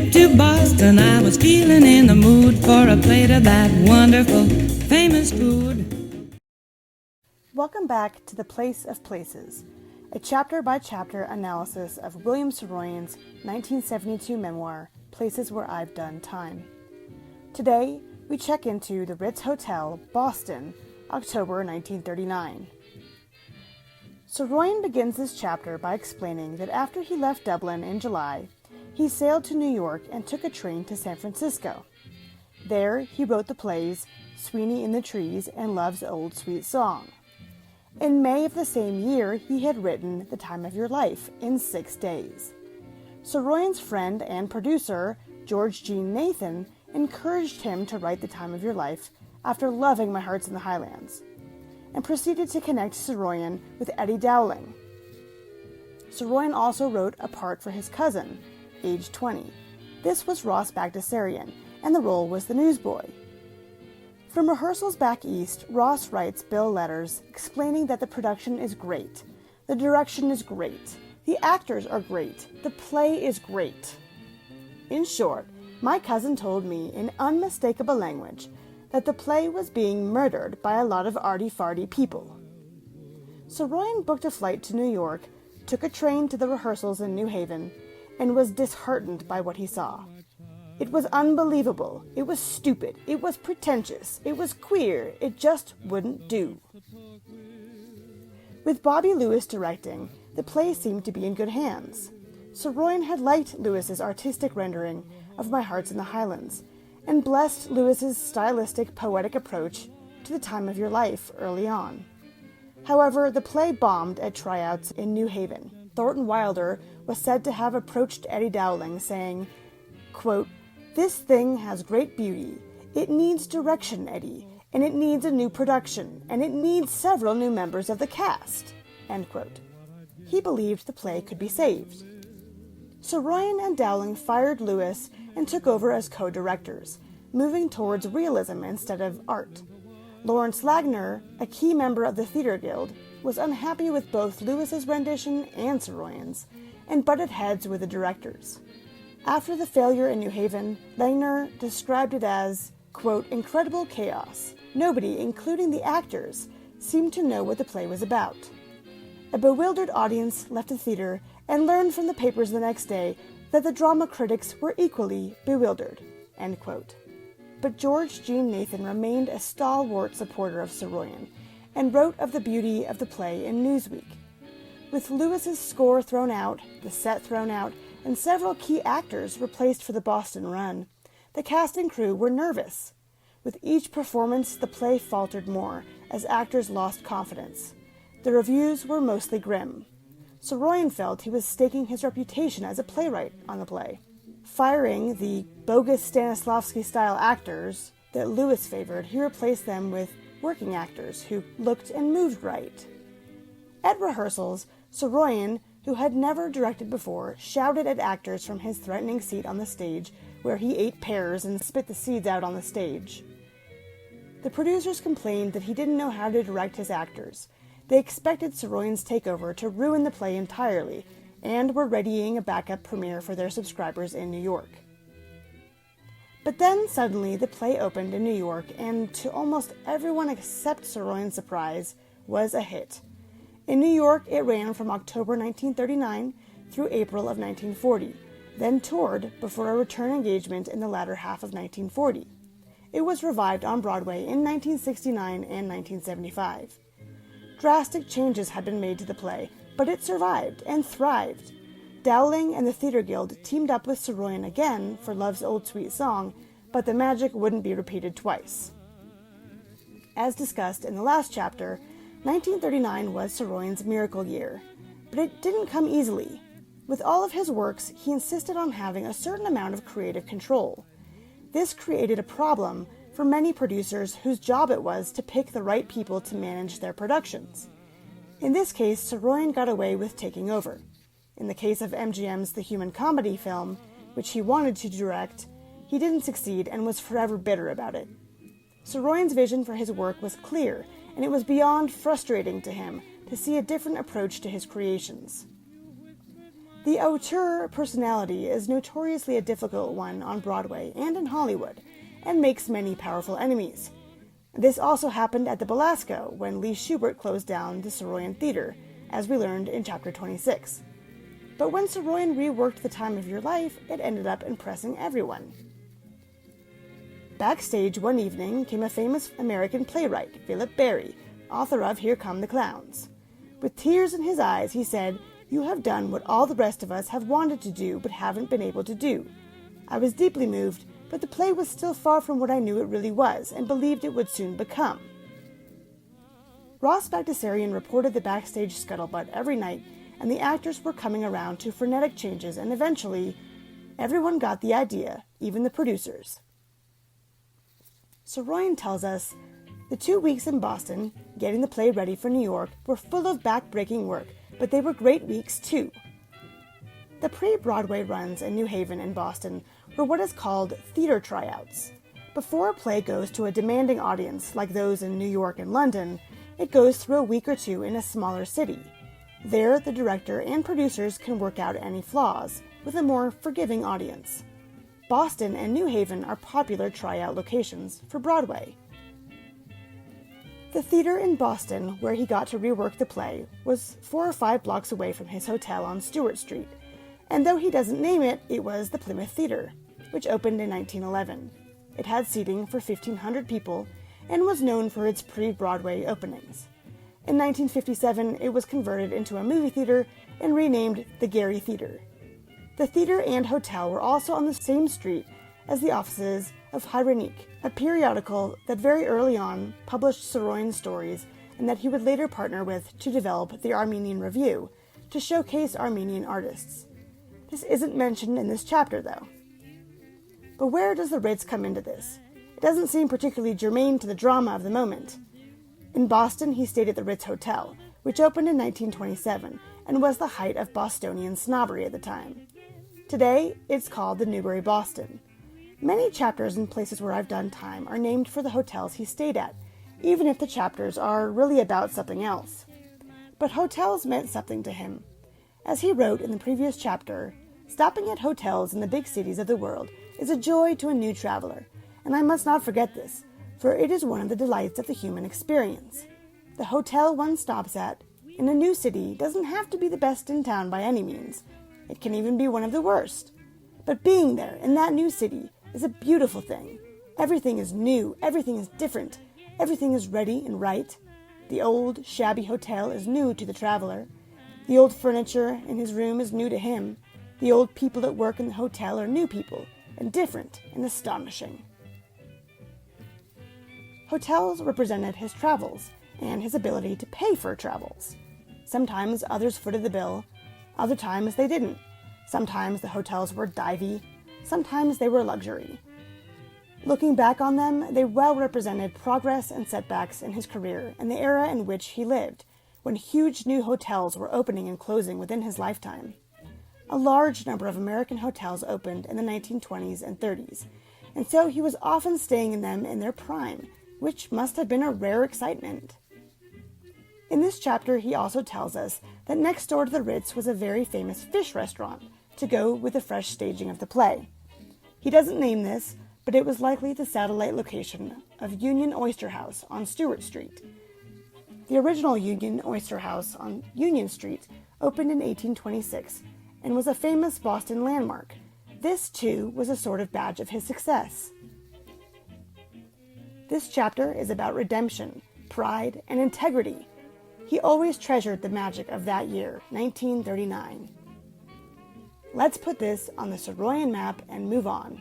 trip to Boston, I was feeling in the mood for a plate of that wonderful, famous food. Welcome back to The Place of Places, a chapter-by-chapter analysis of William Saroyan's 1972 memoir, Places Where I've Done Time. Today, we check into the Ritz Hotel, Boston, October 1939. Saroyan begins this chapter by explaining that after he left Dublin in July, he sailed to New York and took a train to San Francisco. There, he wrote the plays Sweeney in the Trees and Love's Old Sweet Song. In May of the same year, he had written The Time of Your Life in 6 days. Saroyan's friend and producer, George Jean Nathan, encouraged him to write The Time of Your Life after loving My Heart's in the Highlands, and proceeded to connect Saroyan with Eddie Dowling. Saroyan also wrote a part for his cousin, age 20. This was Ross Bagdasarian, and the role was the newsboy. From rehearsals back east, Ross writes Bill letters explaining that the production is great, the direction is great, the actors are great, the play is great. In short, my cousin told me in unmistakable language that the play was being murdered by a lot of arty-farty people. Saroyan booked a flight to New York, took a train to the rehearsals in New Haven, and was disheartened by what he saw. It was unbelievable, it was stupid, it was pretentious, it was queer, it just wouldn't do. With Bobby Lewis directing, the play seemed to be in good hands. Saroyan had liked Lewis's artistic rendering of My Heart's in the Highlands, and blessed Lewis's stylistic, poetic approach to The Time of Your Life early on. However, the play bombed at tryouts in New Haven. Thornton Wilder was said to have approached Eddie Dowling saying, quote, "This thing has great beauty. It needs direction, Eddie, and it needs a new production, and it needs several new members of the cast." End quote. He believed the play could be saved. Saroyan and Dowling fired Lewis and took over as co-directors, moving towards realism instead of art. Lawrence Lagner, a key member of the Theatre Guild, was unhappy with both Lewis's rendition and Saroyan's, and butted heads with the directors. After the failure in New Haven, Lagner described it as, quote, "incredible chaos. Nobody, including the actors, seemed to know what the play was about." A bewildered audience left the theater and learned from the papers the next day that the drama critics were equally bewildered, end quote. But George Jean Nathan remained a stalwart supporter of Saroyan and wrote of the beauty of the play in Newsweek. With Lewis's score thrown out, the set thrown out, and several key actors replaced for the Boston run, the cast and crew were nervous. With each performance, the play faltered more as actors lost confidence. The reviews were mostly grim. Saroyan felt he was staking his reputation as a playwright on the play. Firing the bogus Stanislavski-style actors that Lewis favored, he replaced them with working actors who looked and moved right. At rehearsals, Saroyan, who had never directed before, shouted at actors from his threatening seat on the stage, where he ate pears and spit the seeds out on the stage. The producers complained that he didn't know how to direct his actors. They expected Saroyan's takeover to ruin the play entirely, and were readying a backup premiere for their subscribers in New York. But then, suddenly, the play opened in New York, and to almost everyone except Saroyan's surprise, was a hit. In New York, it ran from October 1939 through April of 1940, then toured before a return engagement in the latter half of 1940. It was revived on Broadway in 1969 and 1975. Drastic changes had been made to the play, but it survived and thrived. Dowling and the Theatre Guild teamed up with Saroyan again for Love's Old Sweet Song, but the magic wouldn't be repeated twice. As discussed in the last chapter, 1939 was Saroyan's miracle year, but it didn't come easily. With all of his works, he insisted on having a certain amount of creative control. This created a problem for many producers whose job it was to pick the right people to manage their productions. In this case, Saroyan got away with taking over. In the case of MGM's The Human Comedy film, which he wanted to direct, he didn't succeed and was forever bitter about it. Saroyan's vision for his work was clear, and it was beyond frustrating to him to see a different approach to his creations. The auteur personality is notoriously a difficult one on Broadway and in Hollywood, and makes many powerful enemies. This also happened at the Belasco when Lee Shubert closed down the Saroyan Theater, as we learned in Chapter 26. But when Saroyan reworked The Time of Your Life, it ended up impressing everyone. Backstage one evening came a famous American playwright, Philip Barry, author of Here Come the Clowns. With tears in his eyes, he said, "You have done what all the rest of us have wanted to do but haven't been able to do. I was deeply moved, but the play was still far from what I knew it really was and believed it would soon become." Ross Bagdasarian reported the backstage scuttlebutt every night, and the actors were coming around to frenetic changes, and eventually, everyone got the idea, even the producers. Saroyan tells us, "The 2 weeks in Boston, getting the play ready for New York, were full of back-breaking work, but they were great weeks too." The pre-Broadway runs in New Haven and Boston were what is called theater tryouts. Before a play goes to a demanding audience like those in New York and London, it goes through a week or two in a smaller city. There, the director and producers can work out any flaws, with a more forgiving audience. Boston and New Haven are popular tryout locations for Broadway. The theater in Boston, where he got to rework the play, was 4 or 5 blocks away from his hotel on Stewart Street, and though he doesn't name it, it was the Plymouth Theater, which opened in 1911. It had seating for 1,500 people and was known for its pre-Broadway openings. In 1957, it was converted into a movie theater and renamed the Gary Theater. The theater and hotel were also on the same street as the offices of Hyrenik, a periodical that very early on published Saroyan stories and that he would later partner with to develop the Armenian Review, to showcase Armenian artists. This isn't mentioned in this chapter, though. But where does the Ritz come into this? It doesn't seem particularly germane to the drama of the moment. In Boston, he stayed at the Ritz Hotel, which opened in 1927 and was the height of Bostonian snobbery at the time. Today, it's called the Newbury Boston. Many chapters in places where I've done time are named for the hotels he stayed at, even if the chapters are really about something else. But hotels meant something to him. As he wrote in the previous chapter, "Stopping at hotels in the big cities of the world is a joy to a new traveler, and I must not forget this, for it is one of the delights of the human experience. The hotel one stops at in a new city doesn't have to be the best in town by any means. It can even be one of the worst. But being there in that new city is a beautiful thing. Everything is new, everything is different, everything is ready and right. The old, shabby hotel is new to the traveler. The old furniture in his room is new to him. The old people that work in the hotel are new people, and different and astonishing." Hotels represented his travels and his ability to pay for travels. Sometimes others footed the bill, other times they didn't. Sometimes the hotels were divey, sometimes they were luxury. Looking back on them, they well represented progress and setbacks in his career and the era in which he lived, when huge new hotels were opening and closing within his lifetime. A large number of American hotels opened in the 1920s and 30s, and so he was often staying in them in their prime, which must have been a rare excitement. In this chapter, he also tells us that next door to the Ritz was a very famous fish restaurant to go with the fresh staging of the play. He doesn't name this, but it was likely the satellite location of Union Oyster House on Stewart Street. The original Union Oyster House on Union Street opened in 1826 and was a famous Boston landmark. This, too, was a sort of badge of his success. This chapter is about redemption, pride, and integrity. He always treasured the magic of that year, 1939. Let's put this on the Saroyan map and move on.